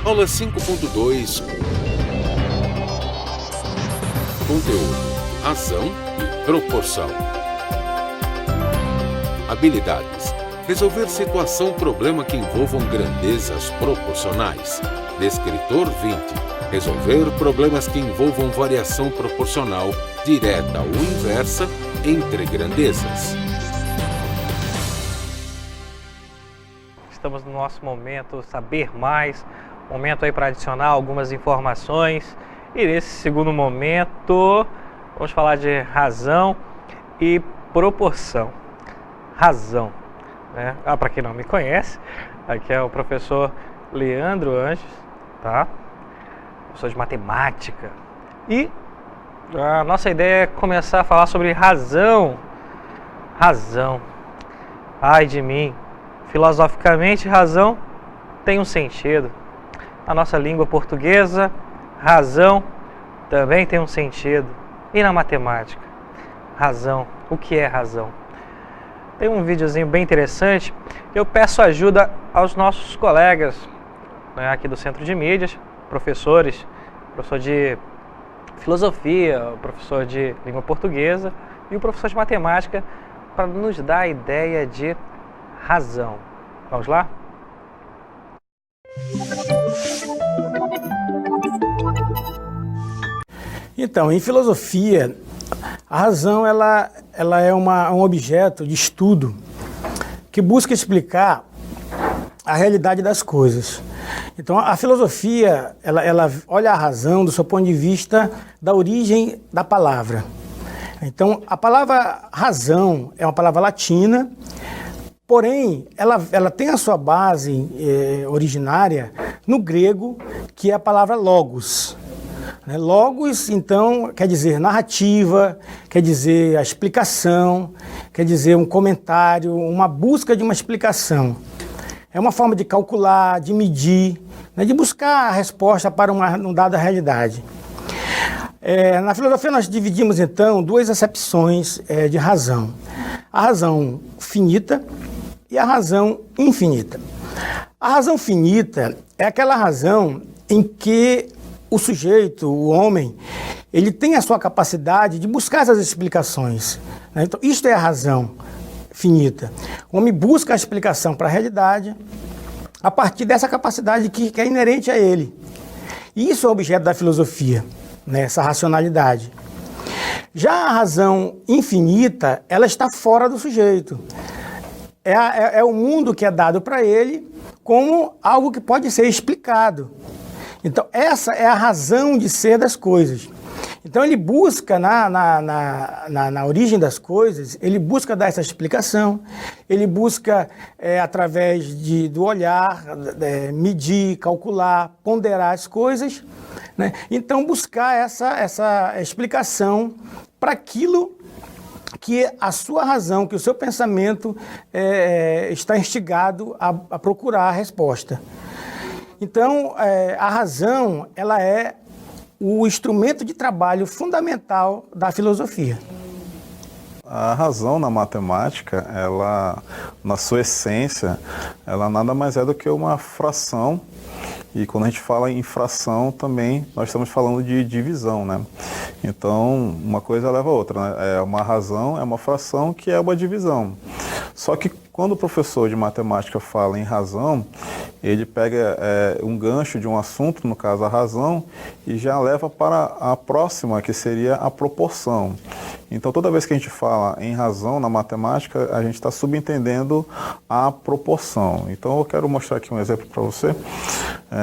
Aula 5.2. Conteúdo: ação e proporção. Habilidades: resolver situação-problema que envolvam grandezas proporcionais. Descritor 20. Resolver problemas que envolvam variação proporcional, direta ou inversa, entre grandezas. Estamos no nosso momento Saber Mais, momento aí para adicionar algumas informações. E nesse segundo momento, vamos falar de razão e proporção. Razão, né? Para quem não me conhece, aqui é o professor Leandro Anjos, tá? Professor de matemática. E a nossa ideia é começar a falar sobre razão. Razão. Ai de mim. Filosoficamente, razão tem um sentido. Na nossa língua portuguesa, razão também tem um sentido. E na matemática? Razão. O que é razão? Tem um videozinho bem interessante. Eu peço ajuda aos nossos colegas, né, aqui do Centro de Mídias, professores, professor de filosofia, professor de língua portuguesa e o professor de matemática, para nos dar a ideia de razão. Vamos lá? Então, em filosofia, a razão ela é um objeto de estudo que busca explicar a realidade das coisas. Então, a filosofia ela olha a razão do seu ponto de vista da origem da palavra. Então, a palavra razão é uma palavra latina, porém, ela tem a sua base originária no grego, que é a palavra logos. Logos, então, quer dizer narrativa, quer dizer a explicação, quer dizer um comentário, uma busca de uma explicação. É uma forma de calcular, de medir, né, de buscar a resposta para uma dada realidade. Na filosofia nós dividimos, então, duas acepções de razão. A razão finita e a razão infinita. A razão finita é aquela razão em que o sujeito, o homem, ele tem a sua capacidade de buscar essas explicações, né? Então, isto é a razão finita. O homem busca a explicação para a realidade a partir dessa capacidade que é inerente a ele. E isso é o objeto da filosofia, né? Essa racionalidade. Já a razão infinita, ela está fora do sujeito. É o mundo que é dado para ele como algo que pode ser explicado. Então, essa é a razão de ser das coisas. Então, ele busca, na origem das coisas, ele busca dar essa explicação, ele busca, através do olhar, medir, calcular, ponderar as coisas, né? Então, buscar essa explicação para aquilo que a sua razão, que o seu pensamento está instigado a procurar a resposta. Então, a razão, ela é o instrumento de trabalho fundamental da filosofia. A razão na matemática, ela, na sua essência, ela nada mais é do que uma fração. E quando a gente fala em fração também, nós estamos falando de divisão, né? Então, uma coisa leva a outra, né? Uma razão é uma fração que é uma divisão. Só que quando o professor de matemática fala em razão, ele pega um gancho de um assunto, no caso a razão, e já leva para a próxima, que seria a proporção. Então, toda vez que a gente fala em razão na matemática, a gente está subentendendo a proporção. Então, eu quero mostrar aqui um exemplo para você.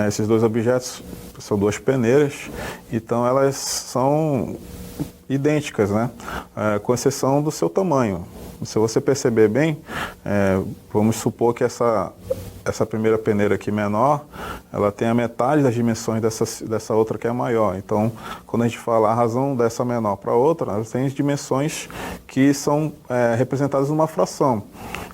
Esses dois objetos são duas peneiras, então elas são idênticas, né? Com exceção do seu tamanho. Se você perceber bem, vamos supor que essa primeira peneira aqui menor, ela tem a metade das dimensões dessa outra que é maior. Então, quando a gente fala a razão dessa menor para a outra, ela tem dimensões que são representadas numa fração.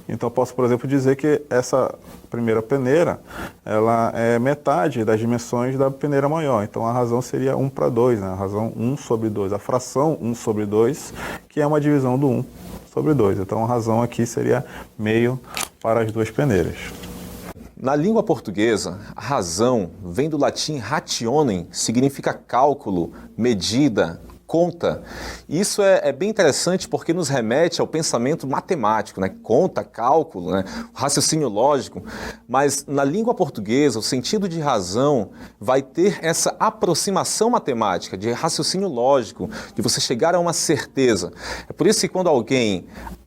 Então, eu posso, por exemplo, dizer que essa primeira peneira, ela é metade das dimensões da peneira maior. Então, a razão seria 1 para 2, né? A razão 1 sobre 2. A fração 1 sobre 2, que é uma divisão do 1 sobre 2. Então, a razão aqui seria meio para as duas peneiras. Na língua portuguesa, razão vem do latim rationem, significa cálculo, medida, conta. Isso é bem interessante porque nos remete ao pensamento matemático, né? Conta, cálculo, né? Raciocínio lógico. Mas na língua portuguesa, o sentido de razão vai ter essa aproximação matemática, de raciocínio lógico, de você chegar a uma certeza. É por isso que quando alguém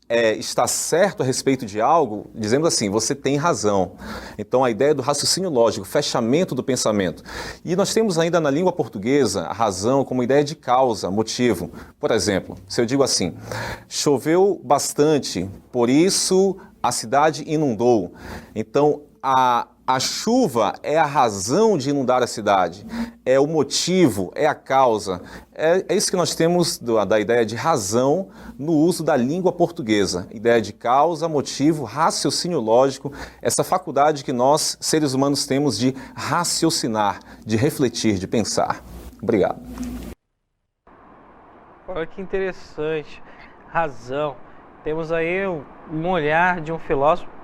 está certo a respeito de algo, dizemos assim, você tem razão. Então a ideia do raciocínio lógico, fechamento do pensamento. E nós temos ainda na língua portuguesa a razão como ideia de causa, motivo. Por exemplo, se eu digo assim, choveu bastante, por isso a cidade inundou. Então a chuva é a razão de inundar a cidade, é o motivo, é a causa. É isso que nós temos da ideia de razão no uso da língua portuguesa. Ideia de causa, motivo, raciocínio lógico, essa faculdade que nós, seres humanos, temos de raciocinar, de refletir, de pensar. Obrigado. Olha que interessante. Razão. Temos aí um olhar de um filósofo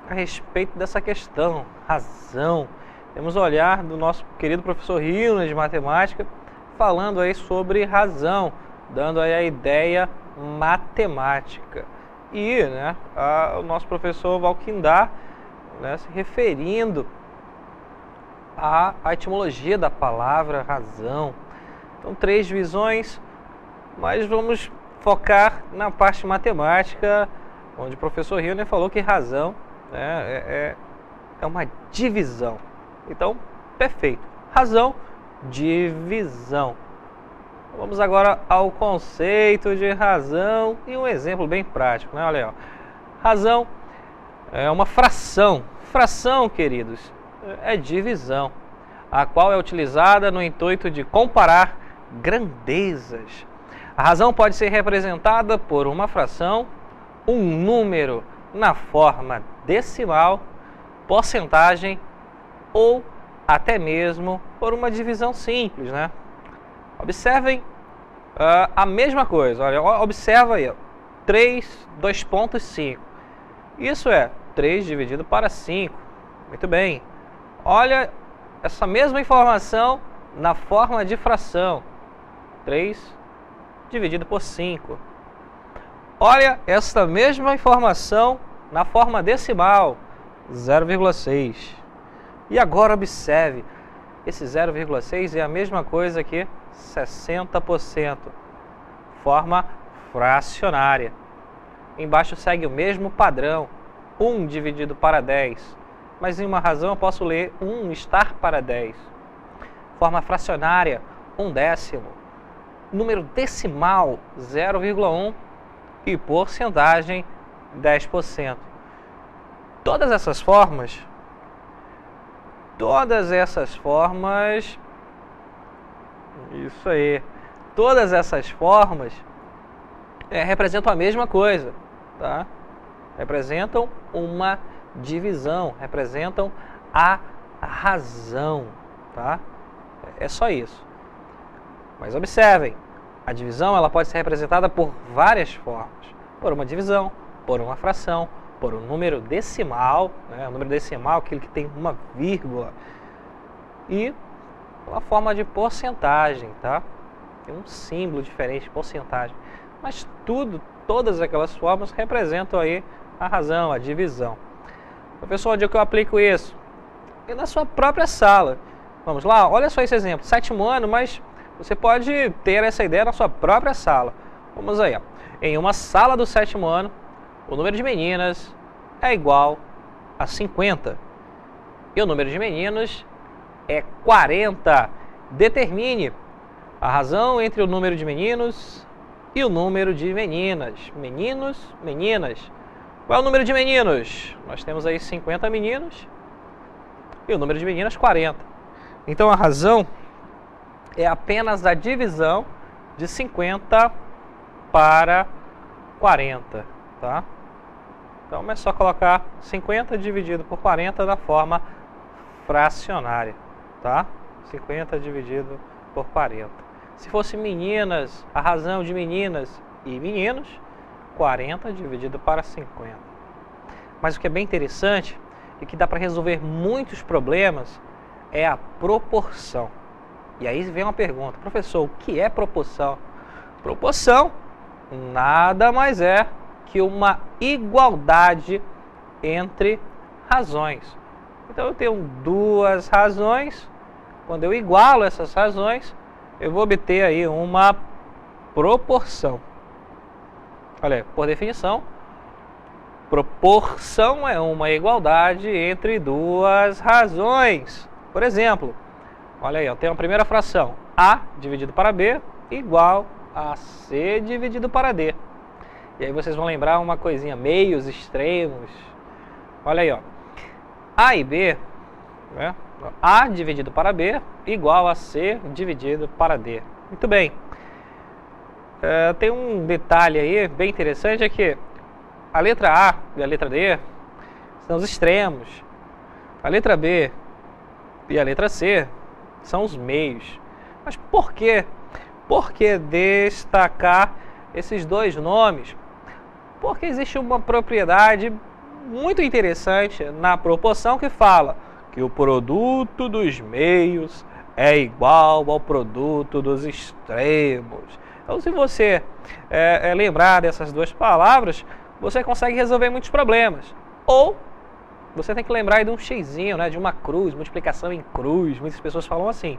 a respeito dessa questão, razão. Temos o olhar do nosso querido professor Rilner de matemática, falando aí sobre razão, dando aí a ideia matemática. E o nosso professor Valquindar, se referindo à etimologia da palavra razão. Então, 3 visões, mas vamos focar na parte matemática, onde o professor Rilner falou que razão é uma divisão. Então, perfeito. Razão, divisão. Vamos agora ao conceito de razão e um exemplo bem prático, né? Olha aí, ó. Razão é uma fração. Fração, queridos, é divisão, a qual é utilizada no intuito de comparar grandezas. A razão pode ser representada por uma fração, um número na forma decimal, porcentagem ou até mesmo por uma divisão simples, né? Observem a mesma coisa. Olha, observa aí, 3, 2,5. Isso é 3 dividido para 5. Muito bem. Olha essa mesma informação na forma de fração. 3 dividido por 5. Olha essa mesma informação na forma decimal, 0,6. E agora observe, esse 0,6 é a mesma coisa que 60%, forma fracionária. Embaixo segue o mesmo padrão, 1 dividido para 10. Mas em uma razão eu posso ler 1 estar para 10. Forma fracionária, 1/10. Número decimal, 0,1. E porcentagem, 10%. Todas essas formas, isso aí, todas essas formas representam a mesma coisa, tá? Representam uma divisão, representam a razão, tá? É só isso. Mas observem, a divisão ela pode ser representada por várias formas. Por uma divisão, por uma fração, por um número decimal, o número decimal, aquele que tem uma vírgula, e uma forma de porcentagem, tá? Tem um símbolo diferente, porcentagem. Mas todas aquelas formas representam aí a razão, a divisão. Professor, onde é que eu aplico isso? E na sua própria sala. Vamos lá, olha só esse exemplo, 7º ano, mas você pode ter essa ideia na sua própria sala. Vamos aí, ó. Em uma sala do 7º ano, o número de meninas é igual a 50. E o número de meninos é 40. Determine a razão entre o número de meninos e o número de meninas. Meninos, meninas. Qual é o número de meninos? Nós temos aí 50 meninos e o número de meninas 40. Então a razão é apenas a divisão de 50 para 40, tá? Então é só colocar 50 dividido por 40 na forma fracionária, tá? 50 dividido por 40. Se fosse meninas, a razão de meninas e meninos, 40 dividido para 50. Mas o que é bem interessante e que dá para resolver muitos problemas é a proporção. E aí vem uma pergunta: professor, o que é proporção? Proporção nada mais é que uma igualdade entre razões. Então eu tenho duas razões, quando eu igualo essas razões, eu vou obter aí uma proporção. Olha, por definição, proporção é uma igualdade entre duas razões. Por exemplo, olha aí, eu tenho a primeira fração, A dividido para B igual a C dividido para D. E aí vocês vão lembrar uma coisinha, meios extremos. Olha aí, ó. A e B, né? A dividido para B igual a C dividido para D. Muito bem. Tem um detalhe aí bem interessante, é que a letra A e a letra D são os extremos. A letra B e a letra C são os meios. Mas por quê? Por que destacar esses dois nomes? Porque existe uma propriedade muito interessante na proporção que fala que o produto dos meios é igual ao produto dos extremos. Então, se você lembrar dessas duas palavras, você consegue resolver muitos problemas. Ou você tem que lembrar aí de um xizinho, né, de uma cruz, multiplicação em cruz. Muitas pessoas falam assim.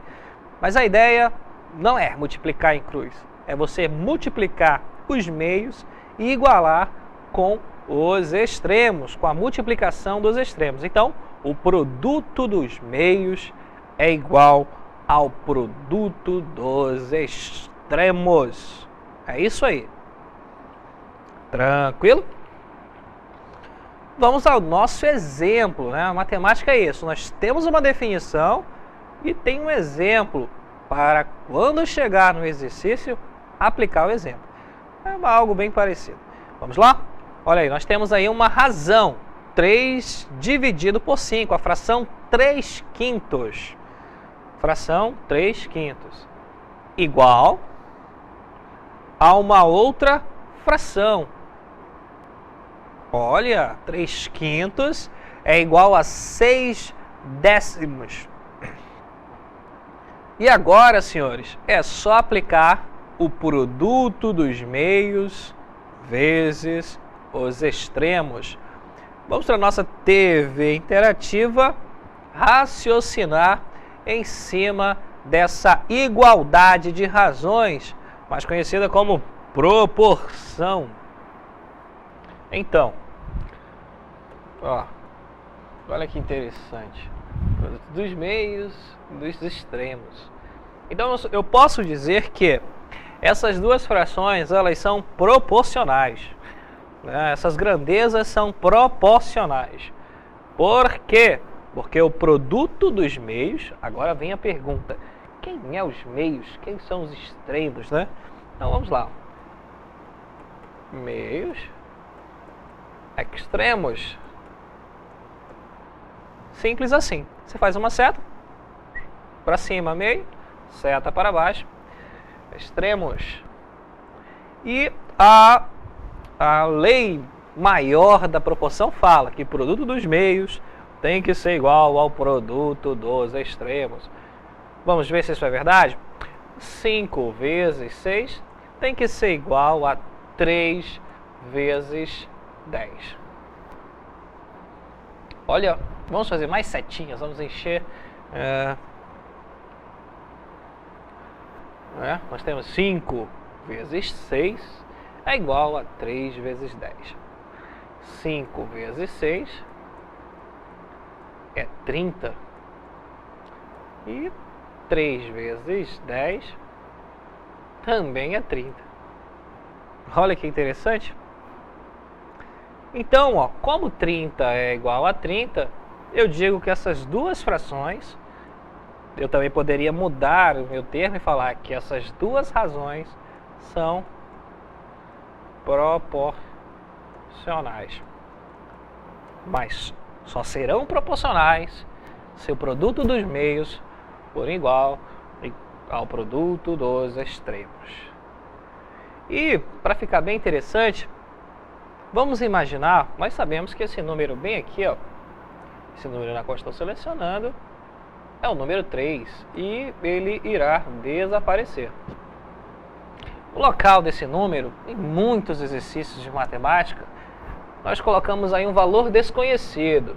Mas a ideia não é multiplicar em cruz. É você multiplicar os meios e igualar com os extremos, com a multiplicação dos extremos. Então, o produto dos meios é igual ao produto dos extremos. É isso aí. Tranquilo? Vamos ao nosso exemplo, né? A matemática é isso. Nós temos uma definição e tem um exemplo para, quando chegar no exercício, aplicar o exemplo. É algo bem parecido. Vamos lá? Olha aí, nós temos aí uma razão. 3 dividido por 5, a fração 3/5. Fração 3/5. Igual a uma outra fração. Olha, 3/5 é igual a 6 décimos. E agora, senhores, é só aplicar o produto dos meios vezes os extremos. Vamos para a nossa TV interativa raciocinar em cima dessa igualdade de razões, mais conhecida como proporção. Então, olha que interessante. Dos meios, dos extremos. Então, eu posso dizer que essas duas frações, elas são proporcionais. Essas grandezas são proporcionais. Por quê? Porque o produto dos meios, agora vem a pergunta, quem é os meios? Quem são os extremos, né? Então vamos lá. Meios, extremos. Simples assim. Você faz uma seta, para cima meio, seta para baixo, extremos. E a lei maior da proporção fala que o produto dos meios tem que ser igual ao produto dos extremos. Vamos ver se isso é verdade? 5 vezes 6 tem que ser igual a 3 vezes 10. Olha, vamos fazer mais setinhas, vamos encher. Nós temos 5 vezes 6 é igual a 3 vezes 10. 5 vezes 6 é 30. E 3 vezes 10 também é 30. Olha que interessante. Então, como 30 é igual a 30, eu digo que essas duas frações, eu também poderia mudar o meu termo e falar que essas duas razões são proporcionais. Mas só serão proporcionais se o produto dos meios for igual ao produto dos extremos. E, para ficar bem interessante, vamos imaginar, nós sabemos que esse número bem aqui, esse número na qual estou selecionando é o número 3 e ele irá desaparecer. No local desse número, em muitos exercícios de matemática, nós colocamos aí um valor desconhecido.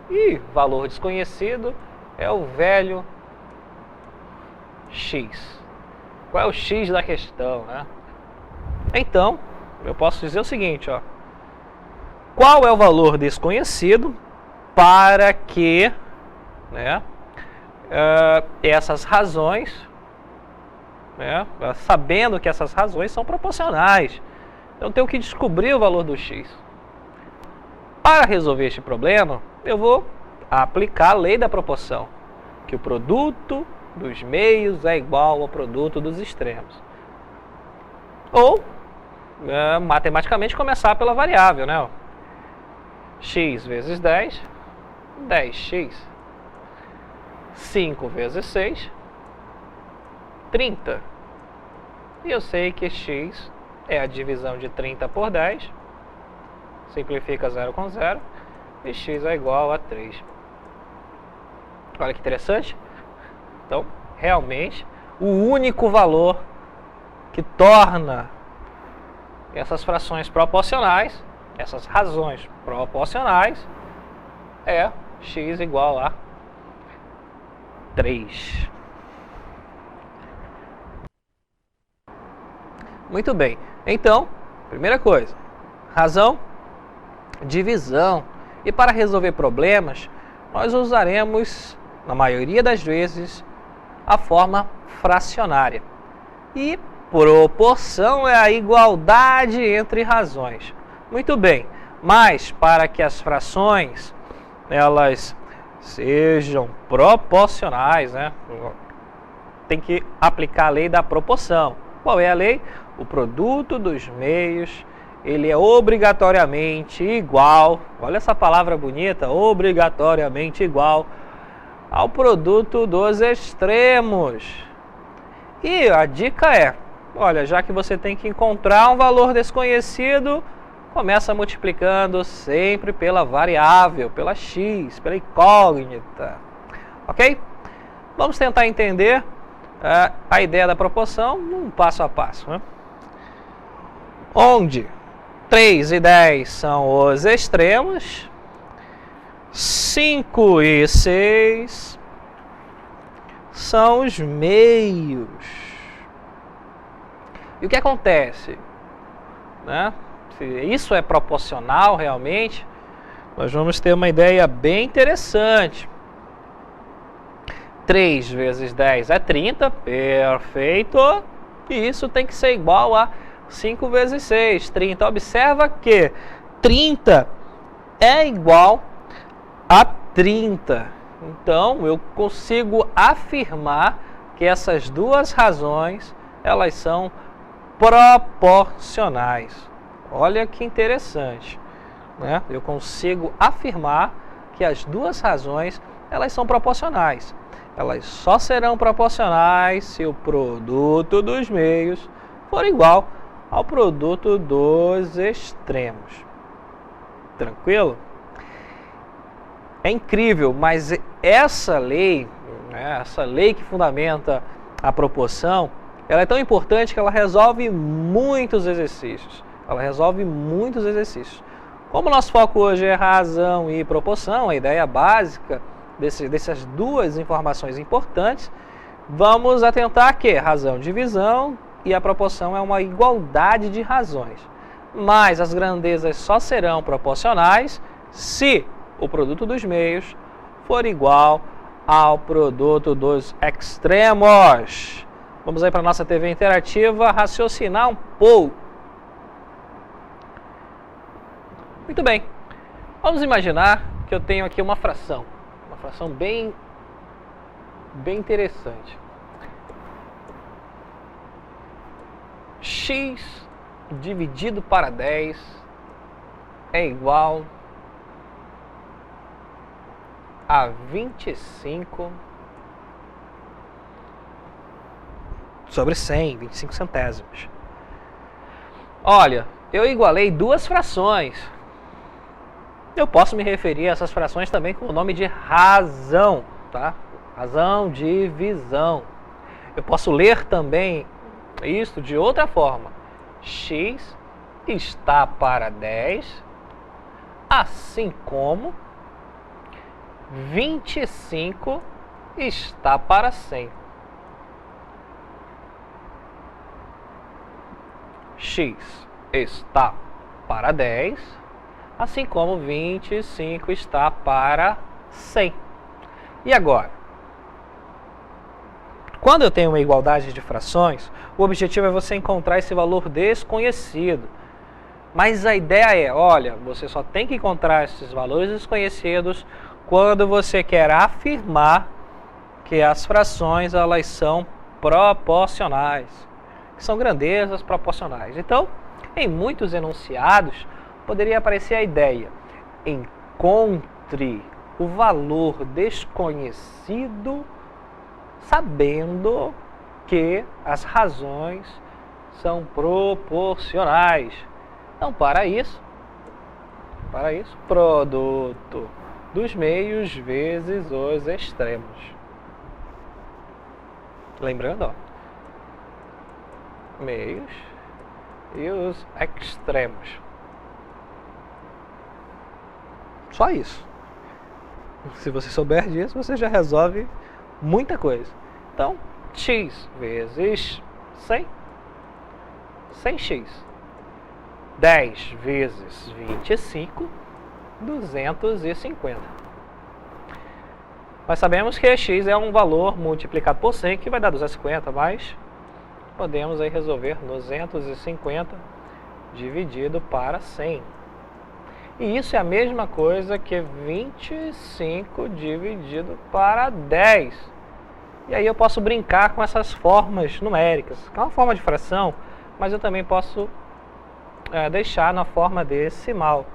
E valor desconhecido é o velho x. Qual é o x da questão, né? Então, eu posso dizer o seguinte, ó. Qual é o valor desconhecido para que, né, essas razões, né, sabendo que essas razões são proporcionais. Então, eu tenho que descobrir o valor do x. Para resolver este problema, eu vou aplicar a lei da proporção, que o produto dos meios é igual ao produto dos extremos. Ou, matematicamente, começar pela variável, né? X vezes 10, 10x. 5 vezes 6, 30. E eu sei que x é a divisão de 30 por 10. Simplifica 0 com 0. E x é igual a 3. Olha que interessante. Então, realmente, o único valor que torna essas frações proporcionais, essas razões proporcionais, é x igual a 3. Muito bem. Então, primeira coisa, razão, divisão. E para resolver problemas, nós usaremos, na maioria das vezes, a forma fracionária. E proporção é a igualdade entre razões. Muito bem, mas para que as frações elas sejam proporcionais, né, tem que aplicar a lei da proporção. Qual é a lei? O produto dos meios, ele é obrigatoriamente igual, olha essa palavra bonita, obrigatoriamente igual ao produto dos extremos. E a dica é, olha, já que você tem que encontrar um valor desconhecido, começa multiplicando sempre pela variável, pela x, pela incógnita. Ok? Vamos tentar entender a ideia da proporção num passo a passo, né? Onde 3 e 10 são os extremos, 5 e 6 são os meios. E o que acontece, né? Se isso é proporcional realmente, nós vamos ter uma ideia bem interessante. 3 vezes 10 é 30, perfeito. E isso tem que ser igual a 5 vezes 6, 30. Observa que 30 é igual a 30. Então, eu consigo afirmar que essas duas razões, elas são proporcionais. Olha que interessante, né? Eu consigo afirmar que as duas razões, elas são proporcionais. Elas só serão proporcionais se o produto dos meios for igual ao produto dos extremos. Tranquilo? É incrível, mas essa lei, né, essa lei que fundamenta a proporção, ela é tão importante que ela resolve muitos exercícios. Ela resolve muitos exercícios. Como o nosso foco hoje é razão e proporção, a ideia básica dessas duas informações importantes, vamos atentar que razão, divisão e a proporção é uma igualdade de razões. Mas as grandezas só serão proporcionais se o produto dos meios for igual ao produto dos extremos. Vamos aí para a nossa TV interativa raciocinar um pouco. Muito bem, vamos imaginar que eu tenho aqui uma fração bem interessante. X dividido para 10 é igual a 25 sobre 100, 25 centésimos. Olha, eu igualei duas frações. Eu posso me referir a essas frações também com o nome de razão, tá? Razão, divisão. Eu posso ler também isso de outra forma. X está para 10, assim como 25 está para 100. X está para 10, assim como 25 está para 100. E agora? Quando eu tenho uma igualdade de frações, o objetivo é você encontrar esse valor desconhecido. Mas a ideia é, olha, você só tem que encontrar esses valores desconhecidos quando você quer afirmar que as frações elas são proporcionais, que são grandezas proporcionais. Então, em muitos enunciados, poderia aparecer a ideia: encontre o valor desconhecido sabendo que as razões são proporcionais. Então, para isso, produto dos meios vezes os extremos. Lembrando, ó, meios e os extremos. Só isso. Se você souber disso, você já resolve muita coisa. Então, x vezes 100, 100x. 10 vezes 25, 250. Nós sabemos que x é um valor multiplicado por 100, que vai dar 250, mas podemos aí resolver 250 dividido para 100. E isso é a mesma coisa que 25 dividido para 10. E aí eu posso brincar com essas formas numéricas, que é uma forma de fração, mas eu também posso deixar na forma decimal.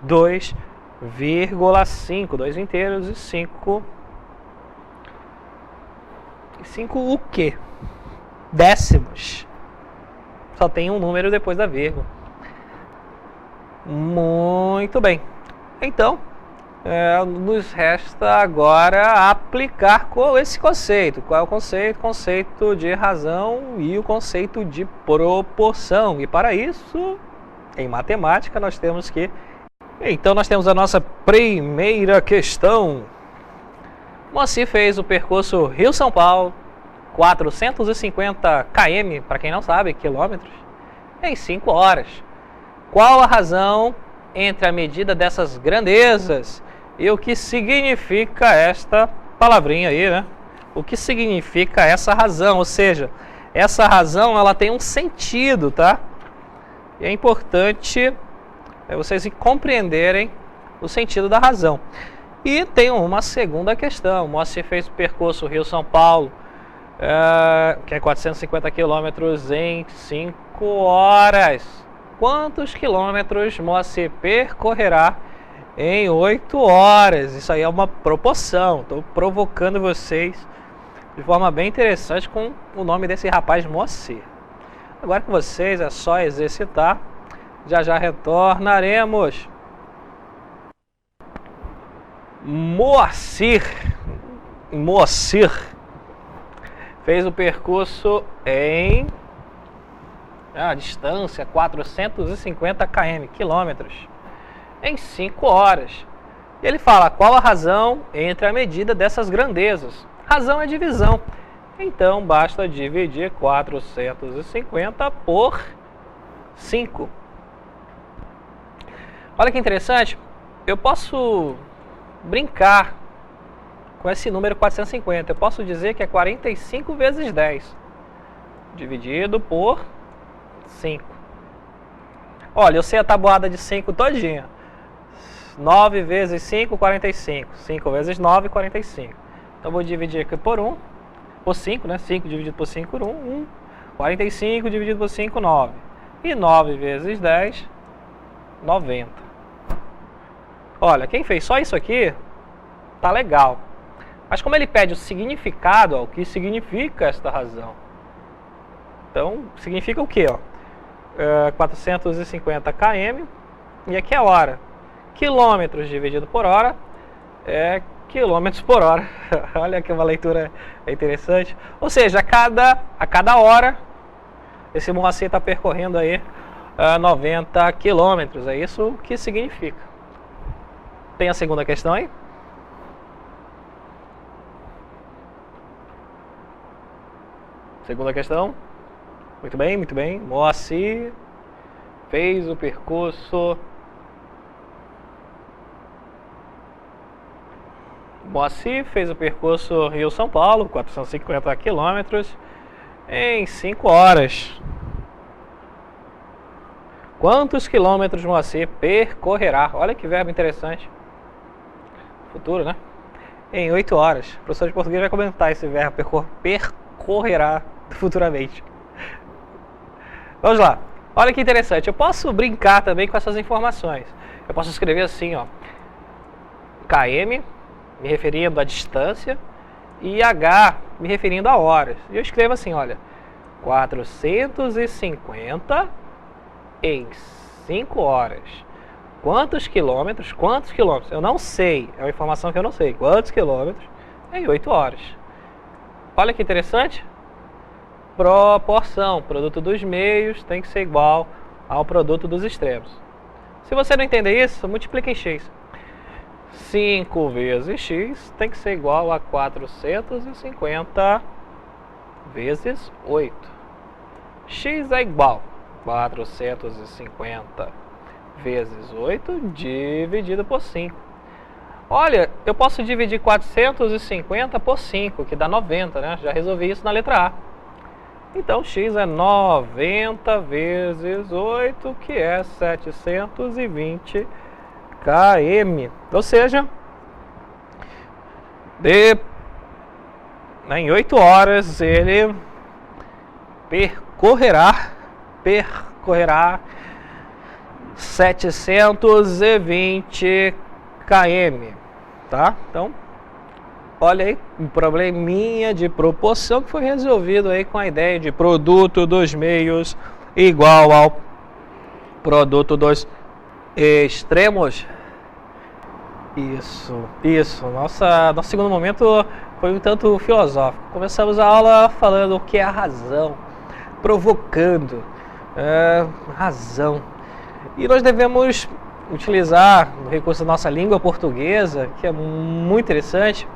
2,5, 2 inteiros e 5 o quê? Décimos. Só tem um número depois da vírgula. Muito bem. Então, nos resta agora aplicar esse conceito. Qual é o conceito? Conceito de razão e o conceito de proporção. E para isso, em matemática, nós temos que... Então, nós temos a nossa primeira questão. Moacir fez o percurso Rio-São Paulo, 450 km, para quem não sabe, quilômetros, em 5 horas. Qual a razão entre a medida dessas grandezas e o que significa esta palavrinha aí, né? O que significa essa razão? Ou seja, essa razão ela tem um sentido, tá? E é importante vocês compreenderem o sentido da razão. E tem uma segunda questão. Moacir fez o percurso Rio-São Paulo, que é 450 quilômetros em 5 horas. Quantos quilômetros Moacir percorrerá em 8 horas? Isso aí é uma proporção. Estou provocando vocês de forma bem interessante com o nome desse rapaz, Moacir. Agora com vocês é só exercitar. Já já retornaremos. Moacir fez o percurso em a distância 450 quilômetros em 5 horas. E ele fala qual a razão entre a medida dessas grandezas. Razão é divisão. Então basta dividir 450 por 5. Olha que interessante. Eu posso brincar com esse número 450. Eu posso dizer que é 45 vezes 10 dividido por 5. Olha, eu sei a tabuada de 5 todinha. 9 vezes 5, 45. 5 vezes 9, 45. Então vou dividir aqui por 1, por 5, né? 5 dividido por 5 por 1. 45 dividido por 5, 9. E 9 vezes 10, 90. Olha, quem fez só isso aqui, tá legal. Mas como ele pede o significado, ó, o que significa esta razão? Então, significa o quê? 450 km, e aqui é a hora. quilômetros dividido por hora é quilômetros por hora. Olha que uma leitura interessante. Ou seja, a cada hora, esse Moacir está percorrendo aí 90 quilômetros. É isso que significa. Tem a segunda questão aí? Segunda questão. Muito bem, muito bem. Moacir fez o percurso. Moacir fez o percurso Rio-São Paulo, 450 quilômetros, em 5 horas. Quantos quilômetros Moacir percorrerá? Olha que verbo interessante. Futuro, né? Em 8 horas. O professor de português vai comentar esse verbo, percorrerá futuramente. Vamos lá. Olha que interessante. Eu posso brincar também com essas informações. Eu posso escrever assim, ó. KM, me referindo à distância, e H, me referindo a horas. E eu escrevo assim, olha, 450 em 5 horas. Quantos quilômetros? Quantos quilômetros? Eu não sei, é uma informação que eu não sei. Quantos quilômetros em 8 horas? Olha que interessante. Proporção, produto dos meios tem que ser igual ao produto dos extremos. Se você não entender isso, multiplica em x. 5 vezes x tem que ser igual a 450 vezes 8. X é igual a 450 vezes 8 dividido por 5. Olha, eu posso dividir 450 por 5, que dá 90, né? Já resolvi isso na letra A. Então, x é 90 vezes 8, que é 720 km. Ou seja, em 8 horas ele percorrerá 720 km, tá? Então, olha aí, um probleminha de proporção que foi resolvido aí com a ideia de produto dos meios igual ao produto dos extremos. Isso. Nosso segundo momento foi um tanto filosófico. Começamos a aula falando o que é a razão, provocando razão. E nós devemos utilizar o recurso da nossa língua portuguesa, que é muito interessante,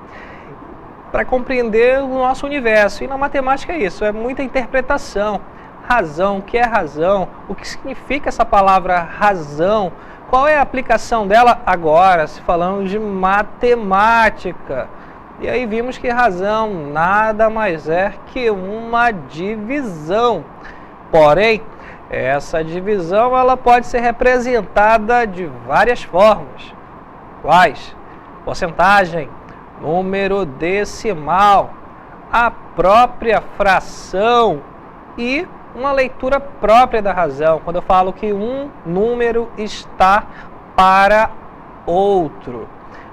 para compreender o nosso universo. E na matemática é isso, é muita interpretação. Razão, o que é razão? O que significa essa palavra razão? Qual é a aplicação dela agora, se falamos de matemática? E aí vimos que razão nada mais é que uma divisão. Porém, essa divisão ela pode ser representada de várias formas. Quais? Porcentagem, número decimal, a própria fração e uma leitura própria da razão, quando eu falo que um número está para outro.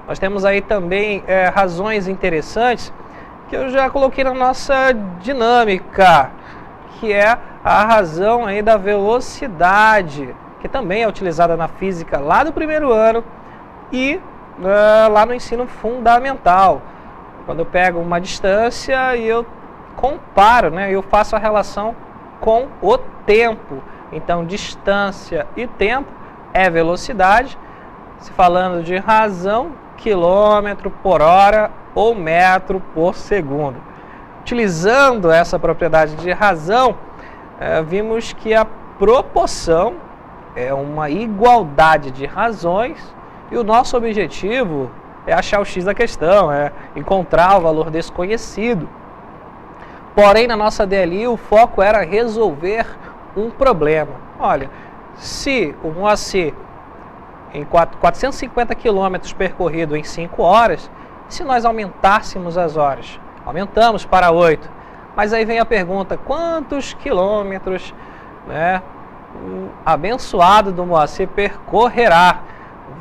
Nós temos aí também razões interessantes que eu já coloquei na nossa dinâmica, que é a razão aí da velocidade, que também é utilizada na física lá do primeiro ano e lá no ensino fundamental. Quando eu pego uma distância e eu comparo, né, eu faço a relação com o tempo. Então, distância e tempo é velocidade. Se falando de razão, quilômetro por hora ou metro por segundo. Utilizando essa propriedade de razão, vimos que a proporção é uma igualdade de razões e o nosso objetivo é achar o x da questão, é encontrar o valor desconhecido. Porém, na nossa DLI, o foco era resolver um problema. Olha, se o Moacir, em 450 quilômetros percorrido em 5 horas, se nós aumentássemos as horas? Aumentamos para 8. Mas aí vem a pergunta, quantos quilômetros, né, o abençoado do Moacir percorrerá?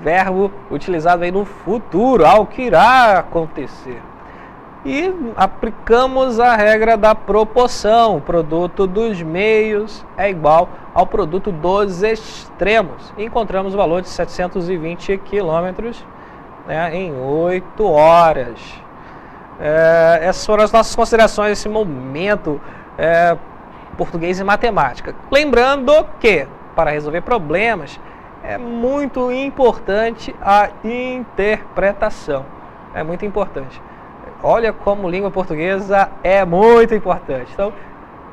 Verbo utilizado aí no futuro, algo que irá acontecer. e aplicamos a regra da proporção. O produto dos meios é igual ao produto dos extremos. E encontramos o valor de 720 quilômetros, né, em 8 horas. Essas foram as nossas considerações nesse momento, português e matemática. Lembrando que, para resolver problemas, é muito importante a interpretação. É muito importante. Olha como língua portuguesa é muito importante. Então,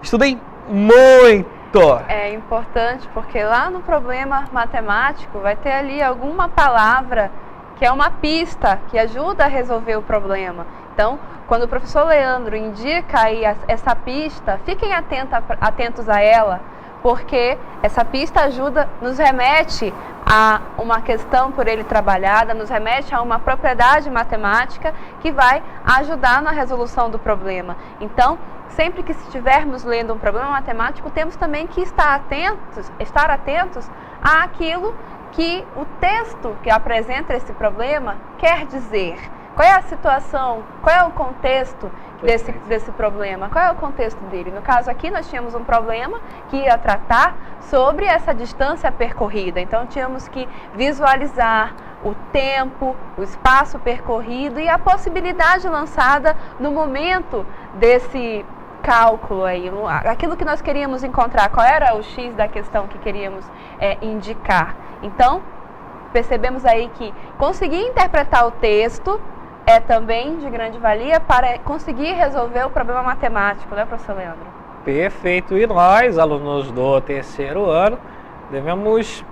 estudem muito. É importante porque lá no problema matemático vai ter ali alguma palavra que é uma pista que ajuda a resolver o problema. Então, quando o professor Leandro indica aí essa pista, fiquem atentos a ela, porque essa pista ajuda, nos remete a uma questão por ele trabalhada, nos remete a uma propriedade matemática que vai ajudar na resolução do problema. Então, sempre que estivermos lendo um problema matemático, temos também que estar atentos àquilo que o texto que apresenta esse problema quer dizer. Qual é a situação, qual é o contexto desse problema, qual é o contexto dele? No caso aqui nós tínhamos um problema que ia tratar sobre essa distância percorrida, então tínhamos que visualizar o tempo, o espaço percorrido e a possibilidade lançada no momento desse cálculo aí, aquilo que nós queríamos encontrar, qual era o X da questão que queríamos indicar. Então, percebemos aí que conseguir interpretar o texto é também de grande valia para conseguir resolver o problema matemático, né, professor Leandro? Perfeito. E nós, alunos do terceiro ano, devemos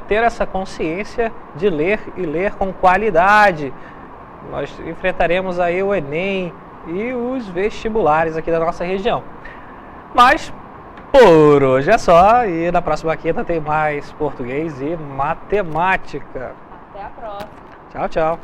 ter essa consciência de ler e ler com qualidade. Nós enfrentaremos aí o Enem e os vestibulares aqui da nossa região. Mas por hoje é só, e na próxima quinta tem mais português e matemática. Até a próxima. Tchau, tchau.